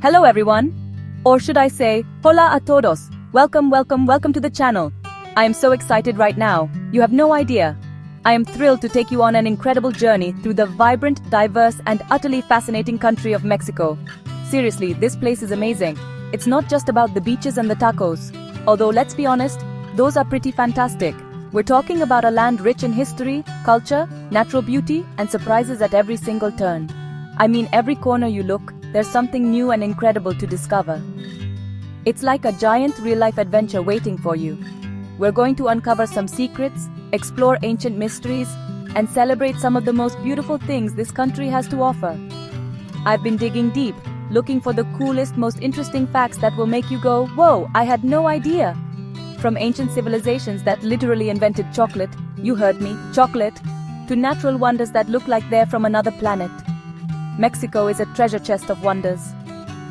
Hello everyone! Or should I say, hola a todos! Welcome to the channel. I am so excited right now, you have no idea. I am thrilled to take you on an incredible journey through the vibrant, diverse and utterly fascinating country of Mexico. Seriously, this place is amazing. It's not just about the beaches and the tacos. Although let's be honest, those are pretty fantastic. We're talking about a land rich in history, culture, natural beauty, and surprises at every single turn. I mean, every corner you look, there's something new and incredible to discover. It's like a giant real-life adventure waiting for you. We're going to uncover some secrets, explore ancient mysteries, and celebrate some of the most beautiful things this country has to offer. I've been digging deep, looking for the coolest, most interesting facts that will make you go, whoa, I had no idea. From ancient civilizations that literally invented chocolate, you heard me, chocolate, to natural wonders that look like they're from another planet. Mexico is a treasure chest of wonders.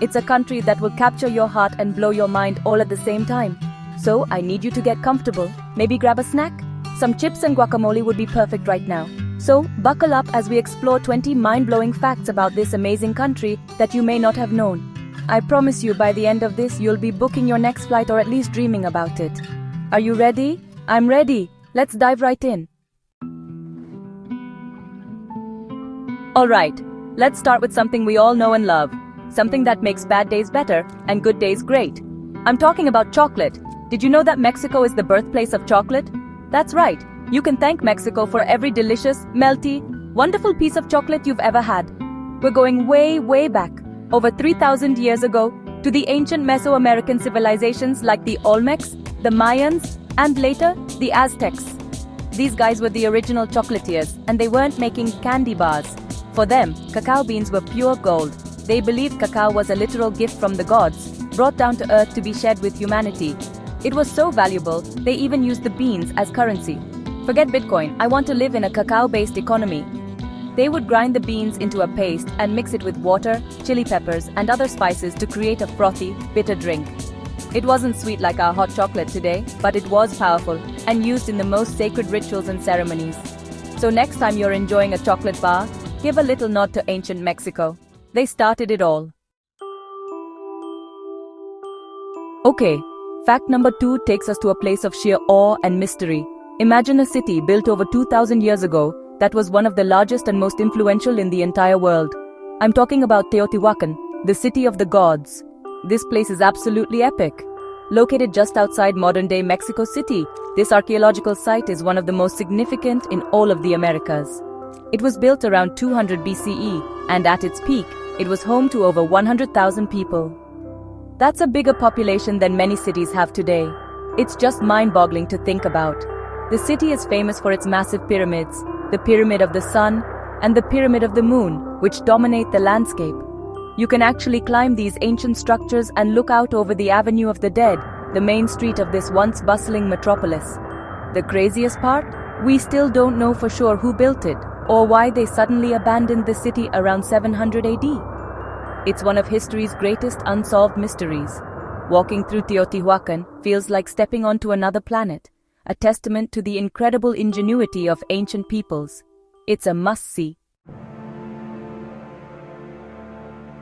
It's a country that will capture your heart and blow your mind all at the same time. So I need you to get comfortable, maybe grab a snack? Some chips and guacamole would be perfect right now. So buckle up as we explore 20 mind-blowing facts about this amazing country that you may not have known. I promise you by the end of this you'll be booking your next flight or at least dreaming about it. Are you ready? I'm ready. Let's dive right in. Alright, let's start with something we all know and love. Something that makes bad days better and good days great. I'm talking about chocolate. Did you know that Mexico is the birthplace of chocolate? That's right. You can thank Mexico for every delicious, melty, wonderful piece of chocolate you've ever had. We're going way back, over 3,000 years ago, to the ancient Mesoamerican civilizations like the Olmecs, the Mayans, and later, the Aztecs. These guys were the original chocolatiers, and they weren't making candy bars. For them, cacao beans were pure gold. They believed cacao was a literal gift from the gods, brought down to earth to be shared with humanity. It was so valuable, they even used the beans as currency. Forget Bitcoin, I want to live in a cacao-based economy. They would grind the beans into a paste and mix it with water, chili peppers, and other spices to create a frothy, bitter drink. It wasn't sweet like our hot chocolate today, but it was powerful and used in the most sacred rituals and ceremonies. So next time you're enjoying a chocolate bar, give a little nod to ancient Mexico. They started it all. Okay, fact number 2 takes us to a place of sheer awe and mystery. Imagine a city built over 2,000 years ago that was one of the largest and most influential in the entire world. I'm talking about Teotihuacan, the city of the gods. This place is absolutely epic. Located just outside modern-day Mexico City, this archaeological site is one of the most significant in all of the Americas. It was built around 200 BCE, and at its peak, it was home to over 100,000 people. That's a bigger population than many cities have today. It's just mind-boggling to think about. The city is famous for its massive pyramids, the Pyramid of the Sun and the Pyramid of the Moon, which dominate the landscape. You can actually climb these ancient structures and look out over the Avenue of the Dead, the main street of this once bustling metropolis. The craziest part? We still don't know for sure who built it, or why they suddenly abandoned the city around 700 AD. It's one of history's greatest unsolved mysteries. Walking through Teotihuacan feels like stepping onto another planet, a testament to the incredible ingenuity of ancient peoples. It's a must-see.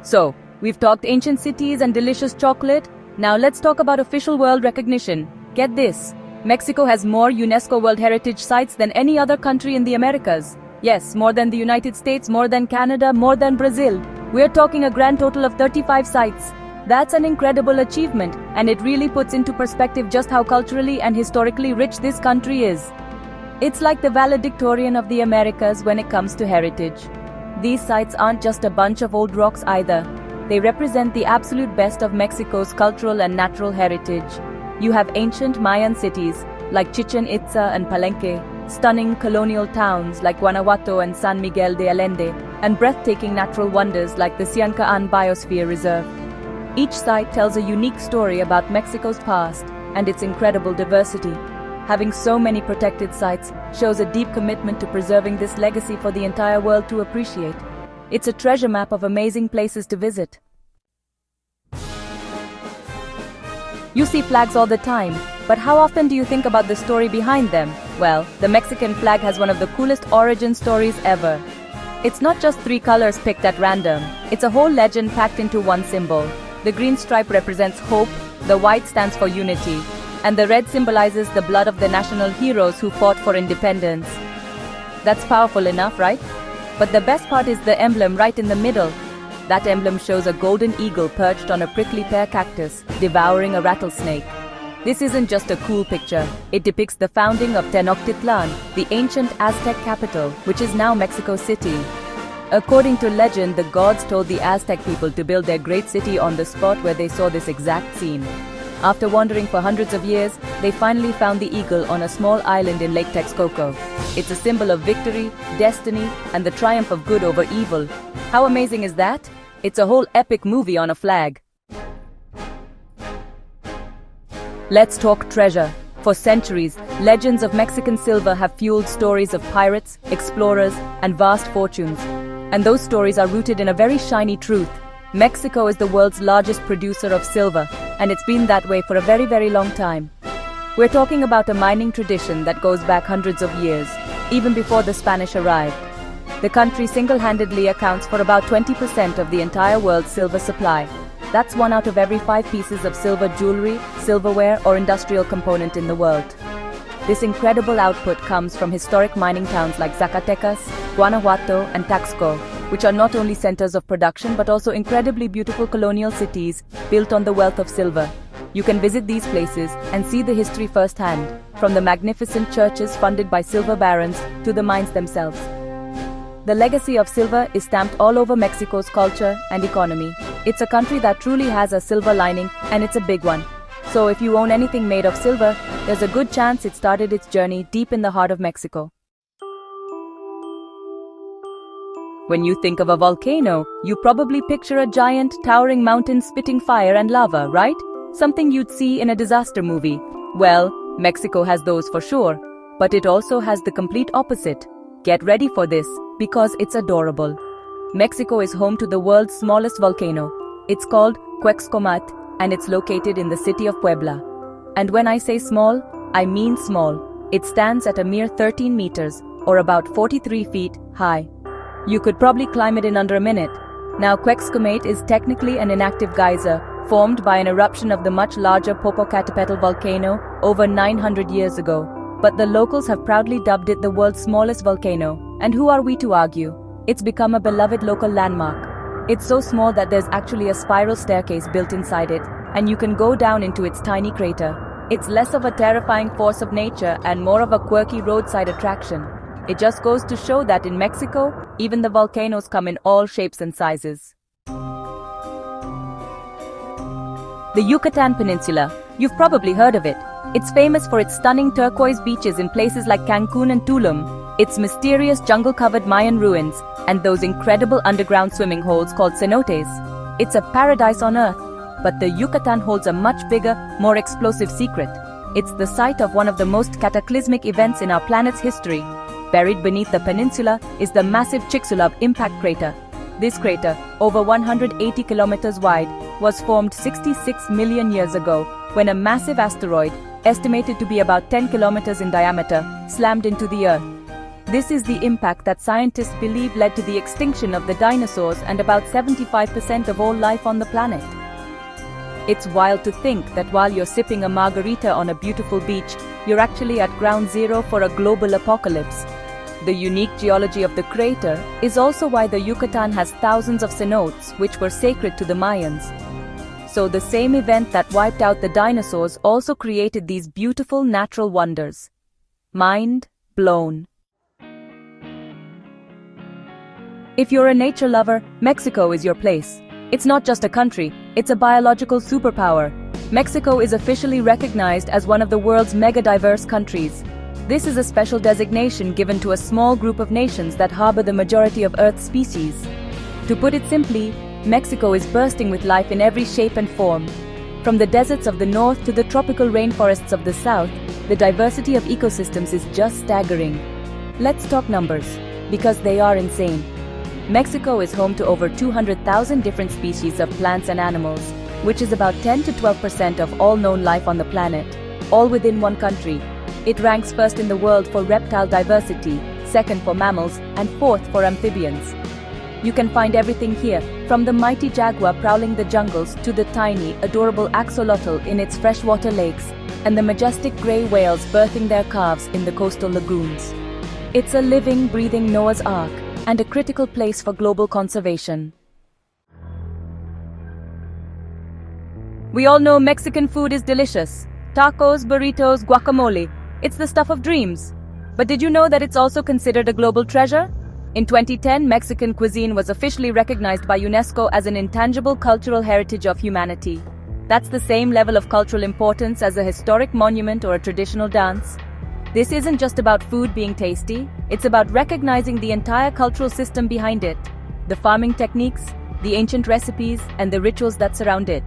So, we've talked ancient cities and delicious chocolate. Now let's talk about official world recognition. Get this, Mexico has more UNESCO World Heritage Sites than any other country in the Americas. Yes, more than the United States, more than Canada, more than Brazil. We're talking a grand total of 35 sites. That's an incredible achievement, and it really puts into perspective just how culturally and historically rich this country is. It's like the valedictorian of the Americas when it comes to heritage. These sites aren't just a bunch of old rocks either. They represent the absolute best of Mexico's cultural and natural heritage. You have ancient Mayan cities like Chichen Itza and Palenque, stunning colonial towns like Guanajuato and San Miguel de Allende, and breathtaking natural wonders like the Ciancaan Biosphere Reserve. Each site tells a unique story about Mexico's past and its incredible diversity. Having so many protected sites shows a deep commitment to preserving this legacy for the entire world to appreciate. It's a treasure map of amazing places to visit. You see flags all the time, but how often do you think about the story behind them? Well, the Mexican flag has one of the coolest origin stories ever. It's not just three colors picked at random, it's a whole legend packed into one symbol. The green stripe represents hope, the white stands for unity, and the red symbolizes the blood of the national heroes who fought for independence. That's powerful enough, right? But the best part is the emblem right in the middle. That emblem shows a golden eagle perched on a prickly pear cactus, devouring a rattlesnake. This isn't just a cool picture, it depicts the founding of Tenochtitlan, the ancient Aztec capital, which is now Mexico City. According to legend, the gods told the Aztec people to build their great city on the spot where they saw this exact scene. After wandering for hundreds of years, they finally found the eagle on a small island in Lake Texcoco. It's a symbol of victory, destiny, and the triumph of good over evil. How amazing is that? It's a whole epic movie on a flag. Let's talk treasure. For centuries, legends of Mexican silver have fueled stories of pirates, explorers, and vast fortunes. And those stories are rooted in a very shiny truth. Mexico is the world's largest producer of silver, and it's been that way for a very, very long time. We're talking about a mining tradition that goes back hundreds of years, even before the Spanish arrived. The country single-handedly accounts for about 20% of the entire world's silver supply. That's 1 out of every 5 pieces of silver jewelry, silverware, or industrial component in the world. This incredible output comes from historic mining towns like Zacatecas, Guanajuato, and Taxco, which are not only centers of production but also incredibly beautiful colonial cities built on the wealth of silver. You can visit these places and see the history firsthand, from the magnificent churches funded by silver barons to the mines themselves. The legacy of silver is stamped all over Mexico's culture and economy. It's a country that truly has a silver lining, and it's a big one. So if you own anything made of silver, there's a good chance it started its journey deep in the heart of Mexico. When you think of a volcano, you probably picture a giant, towering mountain spitting fire and lava, right? Something you'd see in a disaster movie. Well, Mexico has those for sure, but it also has the complete opposite. Get ready for this, because it's adorable. Mexico is home to the world's smallest volcano. It's called Cuexcomat, and it's located in the city of Puebla. And when I say small, I mean small. It stands at a mere 13 meters, or about 43 feet, high. You could probably climb it in under a minute. Now, Cuexcomat is technically an inactive geyser, formed by an eruption of the much larger Popocatépetl volcano over 900 years ago. But the locals have proudly dubbed it the world's smallest volcano. And who are we to argue? It's become a beloved local landmark. It's so small that there's actually a spiral staircase built inside it, and you can go down into its tiny crater. It's less of a terrifying force of nature and more of a quirky roadside attraction. It just goes to show that in Mexico, even the volcanoes come in all shapes and sizes. The Yucatán Peninsula. You've probably heard of it. It's famous for its stunning turquoise beaches in places like Cancun and Tulum, its mysterious jungle-covered Mayan ruins, and those incredible underground swimming holes called cenotes. It's a paradise on earth, but the Yucatán holds a much bigger, more explosive secret. It's the site of one of the most cataclysmic events in our planet's history. Buried beneath the peninsula is the massive Chicxulub impact crater. This crater, over 180 kilometers wide, was formed 66 million years ago when a massive asteroid, estimated to be about 10 kilometers in diameter, slammed into the Earth. This is the impact that scientists believe led to the extinction of the dinosaurs and about 75% of all life on the planet. It's wild to think that while you're sipping a margarita on a beautiful beach, you're actually at ground zero for a global apocalypse. The unique geology of the crater is also why the Yucatán has thousands of cenotes, which were sacred to the Mayans. So the same event that wiped out the dinosaurs also created these beautiful natural wonders. Mind blown. If you're a nature lover, Mexico is your place. It's not just a country, it's a biological superpower. Mexico is officially recognized as one of the world's megadiverse countries. This is a special designation given to a small group of nations that harbor the majority of Earth's species. To put it simply, Mexico is bursting with life in every shape and form. From the deserts of the north to the tropical rainforests of the south, the diversity of ecosystems is just staggering. Let's talk numbers, because they are insane. Mexico is home to over 200,000 different species of plants and animals, which is about 10 to 12% of all known life on the planet, all within one country. It ranks first in the world for reptile diversity, second for mammals, and fourth for amphibians. You can find everything here, from the mighty jaguar prowling the jungles to the tiny, adorable axolotl in its freshwater lakes, and the majestic gray whales birthing their calves in the coastal lagoons. It's a living, breathing Noah's Ark, and a critical place for global conservation. We all know Mexican food is delicious. Tacos, burritos, guacamole. It's the stuff of dreams. But did you know that it's also considered a global treasure? In 2010, Mexican cuisine was officially recognized by UNESCO as an intangible cultural heritage of humanity. That's the same level of cultural importance as a historic monument or a traditional dance. This isn't just about food being tasty, it's about recognizing the entire cultural system behind it, the farming techniques, the ancient recipes, and the rituals that surround it.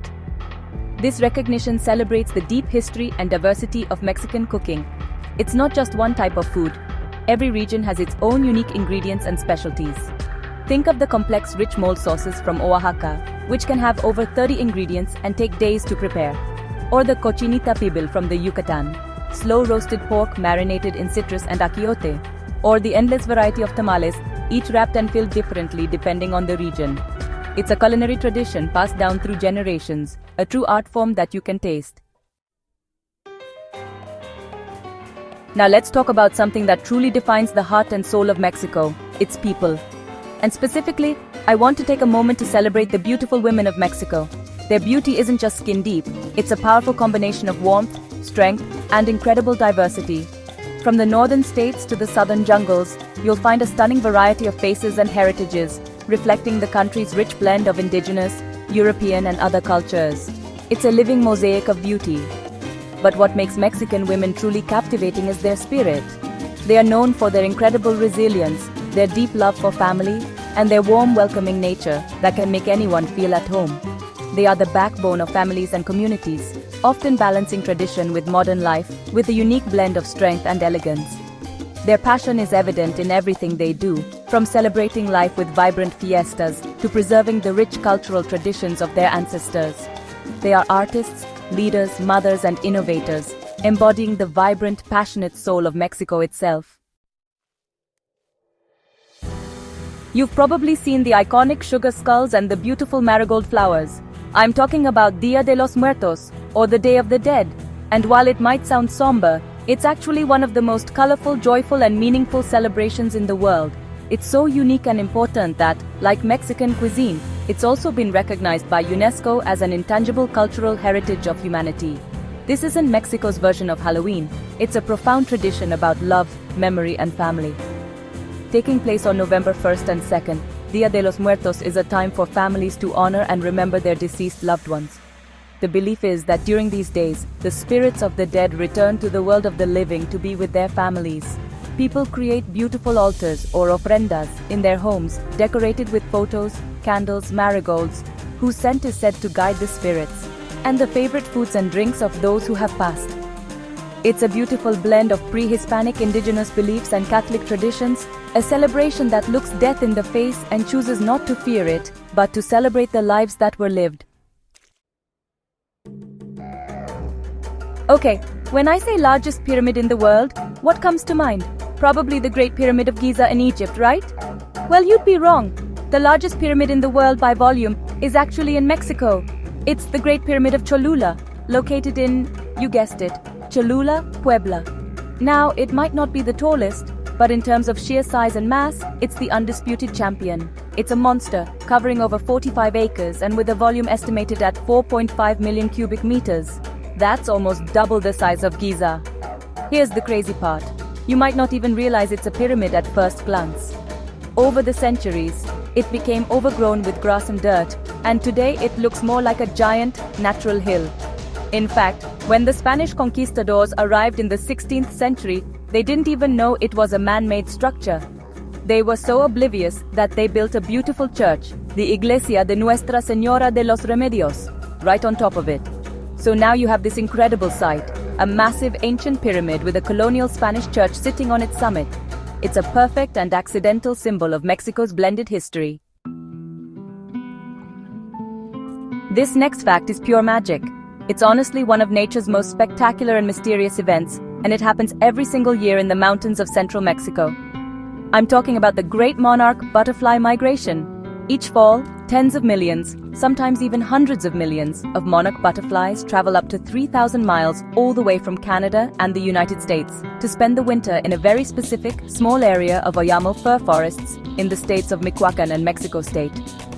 This recognition celebrates the deep history and diversity of Mexican cooking. It's not just one type of food. Every region has its own unique ingredients and specialties. Think of the complex rich mole sauces from Oaxaca, which can have over 30 ingredients and take days to prepare. Or the cochinita pibil from the Yucatán, slow-roasted pork marinated in citrus and achiote. Or the endless variety of tamales, each wrapped and filled differently depending on the region. It's a culinary tradition passed down through generations, a true art form that you can taste. Now let's talk about something that truly defines the heart and soul of Mexico, its people. And specifically, I want to take a moment to celebrate the beautiful women of Mexico. Their beauty isn't just skin deep, it's a powerful combination of warmth, strength, and incredible diversity. From the northern states to the southern jungles, you'll find a stunning variety of faces and heritages, reflecting the country's rich blend of indigenous, European, and other cultures. It's a living mosaic of beauty. But what makes Mexican women truly captivating is their spirit. They are known for their incredible resilience, their deep love for family, and their warm, welcoming nature that can make anyone feel at home. They are the backbone of families and communities, often balancing tradition with modern life, with a unique blend of strength and elegance. Their passion is evident in everything they do, from celebrating life with vibrant fiestas to preserving the rich cultural traditions of their ancestors. They are artists, leaders, mothers, and innovators, embodying the vibrant, passionate soul of Mexico itself. You've probably seen the iconic sugar skulls and the beautiful marigold flowers. I'm talking about Dia de los Muertos, or the Day of the Dead. And while it might sound somber, it's actually one of the most colorful, joyful, and meaningful celebrations in the world. It's so unique and important that, like Mexican cuisine, it's also been recognized by UNESCO as an intangible cultural heritage of humanity. This isn't Mexico's version of Halloween, it's a profound tradition about love, memory, and family. Taking place on November 1st and 2nd, Dia de los Muertos is a time for families to honor and remember their deceased loved ones. The belief is that during these days, the spirits of the dead return to the world of the living to be with their families. People create beautiful altars or ofrendas in their homes, decorated with photos, candles, marigolds, whose scent is said to guide the spirits, and the favorite foods and drinks of those who have passed. It's a beautiful blend of pre-Hispanic indigenous beliefs and Catholic traditions, a celebration that looks death in the face and chooses not to fear it, but to celebrate the lives that were lived. Okay, when I say largest pyramid in the world, what comes to mind? Probably the Great Pyramid of Giza in Egypt, right? Well, you'd be wrong. The largest pyramid in the world by volume is actually in Mexico. It's the Great Pyramid of Cholula, located in, you guessed it, Cholula, Puebla. Now, it might not be the tallest, but in terms of sheer size and mass, it's the undisputed champion. It's a monster, covering over 45 acres and with a volume estimated at 4.5 million cubic meters. That's almost double the size of Giza. Here's the crazy part. You might not even realize it's a pyramid at first glance. Over the centuries, it became overgrown with grass and dirt, and today it looks more like a giant, natural hill. In fact, when the Spanish conquistadors arrived in the 16th century, they didn't even know it was a man-made structure. They were so oblivious that they built a beautiful church, the Iglesia de Nuestra Señora de los Remedios, right on top of it. So now you have this incredible sight, a massive ancient pyramid with a colonial Spanish church sitting on its summit. It's a perfect and accidental symbol of Mexico's blended history. This next fact is pure magic. It's honestly one of nature's most spectacular and mysterious events, and it happens every single year in the mountains of central Mexico. I'm talking about the Great Monarch Butterfly Migration. Each fall, tens of millions, sometimes even hundreds of millions, of monarch butterflies travel up to 3,000 miles all the way from Canada and the United States to spend the winter in a very specific, small area of Oyamo fir forests in the states of Michoacan and Mexico State.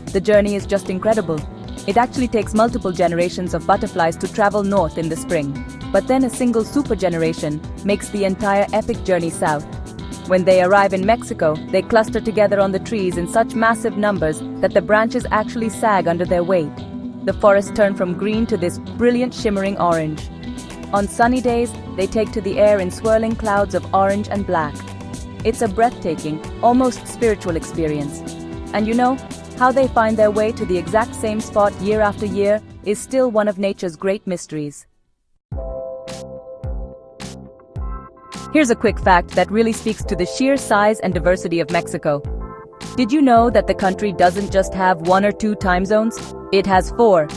The journey is just incredible. It actually takes multiple generations of butterflies to travel north in the spring, but then a single super generation makes the entire epic journey south. When they arrive in Mexico, they cluster together on the trees in such massive numbers that the branches actually sag under their weight. The forests turn from green to this brilliant shimmering orange. On sunny days, they take to the air in swirling clouds of orange and black. It's a breathtaking, almost spiritual experience. And you know, how they find their way to the exact same spot year after year is still one of nature's great mysteries. Here's a quick fact that really speaks to the sheer size and diversity of Mexico. Did you know that the country doesn't just have 1 or 2 time zones? It has 4.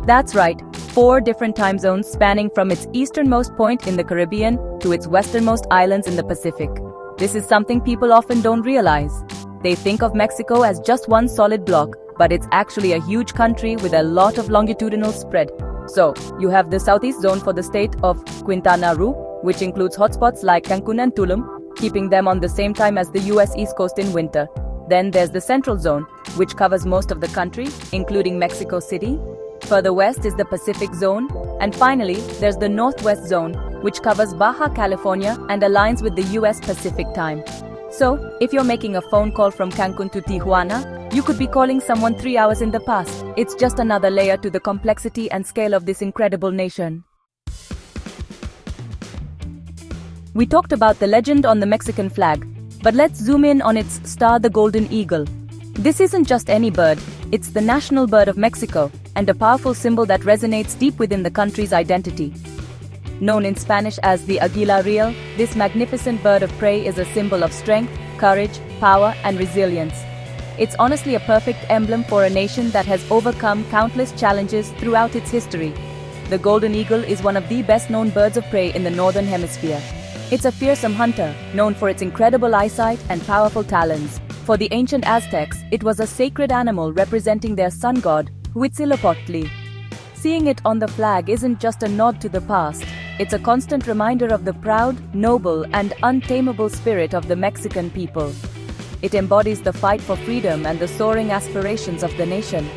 That's right, 4 different time zones spanning from its easternmost point in the Caribbean to its westernmost islands in the Pacific. This is something people often don't realize. They think of Mexico as just one solid block, but it's actually a huge country with a lot of longitudinal spread. So, you have the southeast zone for the state of Quintana Roo, which includes hotspots like Cancun and Tulum, keeping them on the same time as the US East Coast in winter. Then there's the central zone, which covers most of the country, including Mexico City. Further west is the Pacific zone. And finally, there's the northwest zone, which covers Baja California and aligns with the US Pacific time. So, if you're making a phone call from Cancun to Tijuana, you could be calling someone 3 hours in the past. It's just another layer to the complexity and scale of this incredible nation. We talked about the legend on the Mexican flag, but let's zoom in on its star, the golden eagle. This isn't just any bird, it's the national bird of Mexico, and a powerful symbol that resonates deep within the country's identity. Known in Spanish as the Águila Real, this magnificent bird of prey is a symbol of strength, courage, power, and resilience. It's honestly a perfect emblem for a nation that has overcome countless challenges throughout its history. The golden eagle is one of the best-known birds of prey in the northern hemisphere. It's a fearsome hunter, known for its incredible eyesight and powerful talons. For the ancient Aztecs, it was a sacred animal representing their sun god, Huitzilopochtli. Seeing it on the flag isn't just a nod to the past, it's a constant reminder of the proud, noble, and untamable spirit of the Mexican people. It embodies the fight for freedom and the soaring aspirations of the nation.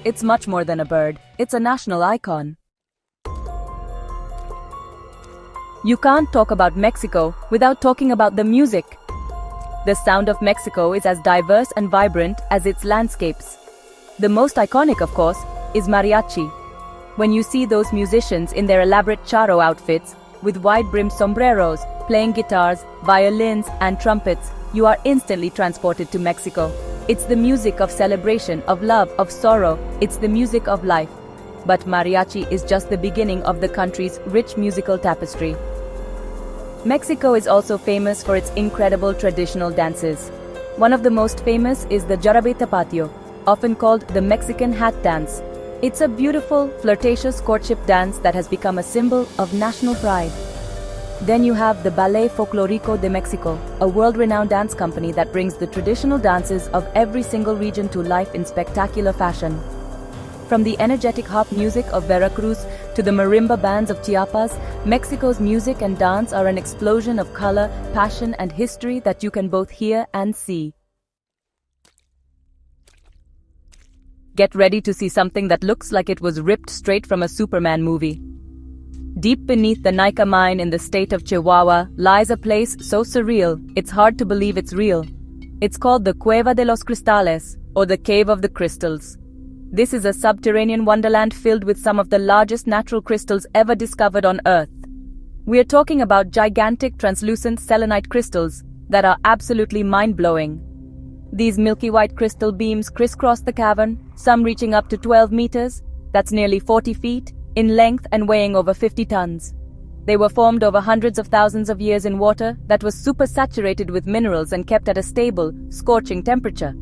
It's much more than a bird, it's a national icon. You can't talk about Mexico without talking about the music. The sound of Mexico is as diverse and vibrant as its landscapes. The most iconic, of course, is mariachi. When you see those musicians in their elaborate charro outfits, with wide-brimmed sombreros, playing guitars, violins, and trumpets, you are instantly transported to Mexico. It's the music of celebration, of love, of sorrow. It's the music of life. But mariachi is just the beginning of the country's rich musical tapestry. Mexico is also famous for its incredible traditional dances. One of the most famous is the Jarabe Tapatio, often called the Mexican hat dance. It's a beautiful, flirtatious courtship dance that has become a symbol of national pride. Then you have the Ballet Folclórico de Mexico, a world-renowned dance company that brings the traditional dances of every single region to life in spectacular fashion. From the energetic harp music of Veracruz to the marimba bands of Chiapas, Mexico's music and dance are an explosion of color, passion, and history that you can both hear and see. Get ready to see something that looks like it was ripped straight from a Superman movie. Deep beneath the Nica mine in the state of Chihuahua lies a place so surreal, it's hard to believe it's real. It's called the Cueva de los Cristales, or the Cave of the Crystals. This is a subterranean wonderland filled with some of the largest natural crystals ever discovered on Earth. We are talking about gigantic translucent selenite crystals that are absolutely mind-blowing. These milky white crystal beams crisscross the cavern, some reaching up to 12 meters, that's nearly 40 feet, in length and weighing over 50 tons. They were formed over hundreds of thousands of years in water that was supersaturated with minerals and kept at a stable, scorching temperature.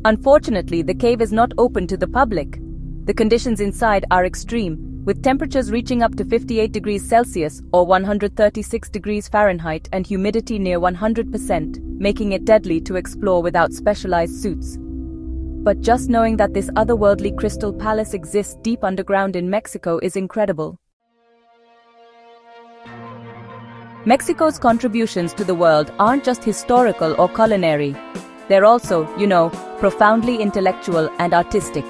Unfortunately, the cave is not open to the public. The conditions inside are extreme, with temperatures reaching up to 58 degrees Celsius or 136 degrees Fahrenheit and humidity near 100%, making it deadly to explore without specialized suits. But just knowing that this otherworldly crystal palace exists deep underground in Mexico is incredible. Mexico's contributions to the world aren't just historical or culinary. They're also, profoundly intellectual and artistic.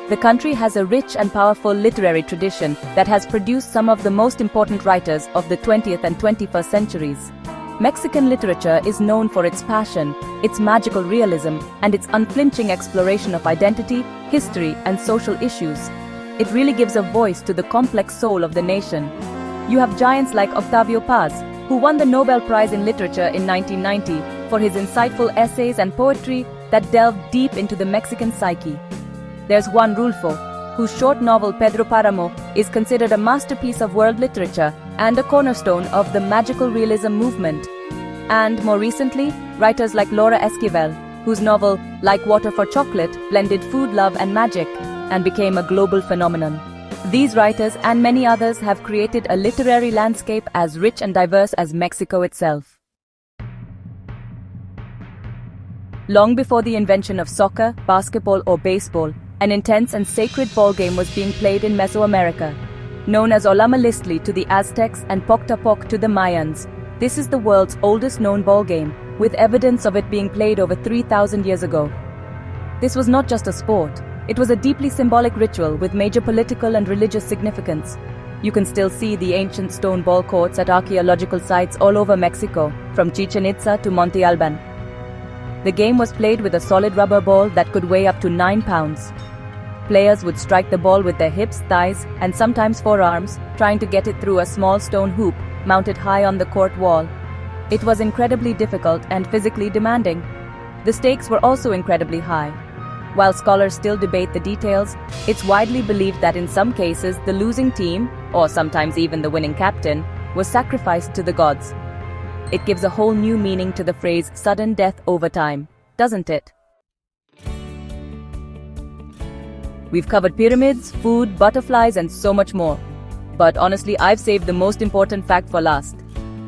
The country has a rich and powerful literary tradition that has produced some of the most important writers of the 20th and 21st centuries. Mexican literature is known for its passion, its magical realism, and its unflinching exploration of identity, history, and social issues. It really gives a voice to the complex soul of the nation. You have giants like Octavio Paz, who won the Nobel Prize in Literature in 1990 for his insightful essays and poetry that delve deep into the Mexican psyche. There's Juan Rulfo, whose short novel Pedro Páramo is considered a masterpiece of world literature and a cornerstone of the magical realism movement. And more recently, writers like Laura Esquivel, whose novel Like Water for Chocolate blended food, love, and magic and became a global phenomenon. These writers and many others have created a literary landscape as rich and diverse as Mexico itself. Long before the invention of soccer, basketball, or baseball, an intense and sacred ball game was being played in Mesoamerica. Known as Olamalistli to the Aztecs and Poctapoc to the Mayans, this is the world's oldest known ball game, with evidence of it being played over 3,000 years ago. This was not just a sport. It was a deeply symbolic ritual with major political and religious significance. You can still see the ancient stone ball courts at archaeological sites all over Mexico, from Chichen Itza to Monte Alban. The game was played with a solid rubber ball that could weigh up to 9 pounds. Players would strike the ball with their hips, thighs, and sometimes forearms, trying to get it through a small stone hoop mounted high on the court wall. It was incredibly difficult and physically demanding. The stakes were also incredibly high. While scholars still debate the details, it's widely believed that in some cases the losing team, or sometimes even the winning captain, was sacrificed to the gods. It gives a whole new meaning to the phrase sudden death over time, doesn't it? We've covered pyramids, food, butterflies, and so much more. But honestly, I've saved the most important fact for last.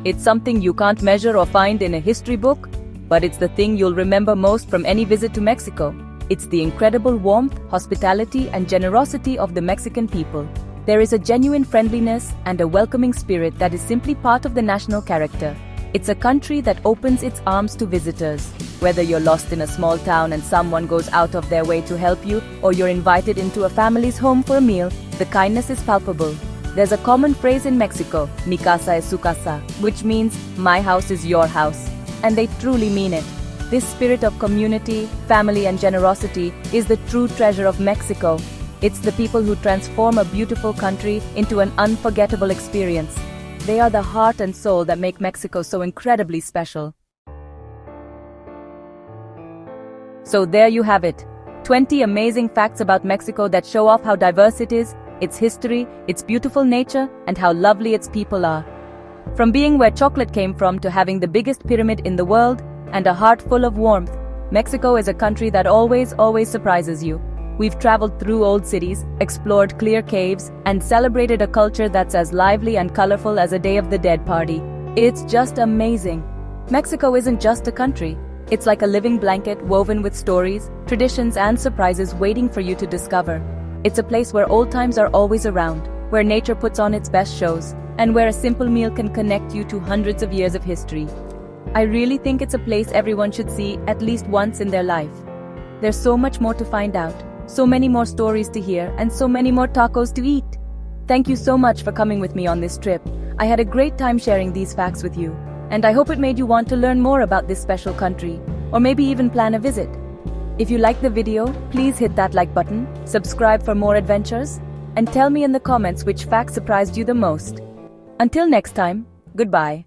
It's something you can't measure or find in a history book, but it's the thing you'll remember most from any visit to Mexico. It's the incredible warmth, hospitality, and generosity of the Mexican people. There is a genuine friendliness and a welcoming spirit that is simply part of the national character. It's a country that opens its arms to visitors. Whether you're lost in a small town and someone goes out of their way to help you, or you're invited into a family's home for a meal, the kindness is palpable. There's a common phrase in Mexico, mi casa es su casa, which means my house is your house. And they truly mean it. This spirit of community, family, and generosity is the true treasure of Mexico. It's the people who transform a beautiful country into an unforgettable experience. They are the heart and soul that make Mexico so incredibly special. So there you have it. 20 amazing facts about Mexico that show off how diverse it is, its history, its beautiful nature, and how lovely its people are. From being where chocolate came from to having the biggest pyramid in the world, and a heart full of warmth, Mexico is a country that always surprises you. We've traveled through old cities, explored clear caves, and celebrated a culture that's as lively and colorful as a Day of the Dead party. It's just amazing. Mexico isn't just a country. It's like a living blanket woven with stories, traditions, and surprises waiting for you to discover. It's a place where old times are always around, where nature puts on its best shows, and where a simple meal can connect you to hundreds of years of history. I really think it's a place everyone should see at least once in their life. There's so much more to find out, so many more stories to hear, and so many more tacos to eat. Thank you so much for coming with me on this trip. I had a great time sharing these facts with you, and I hope it made you want to learn more about this special country, or maybe even plan a visit. If you liked the video, please hit that like button, subscribe for more adventures, and tell me in the comments which fact surprised you the most. Until next time, goodbye.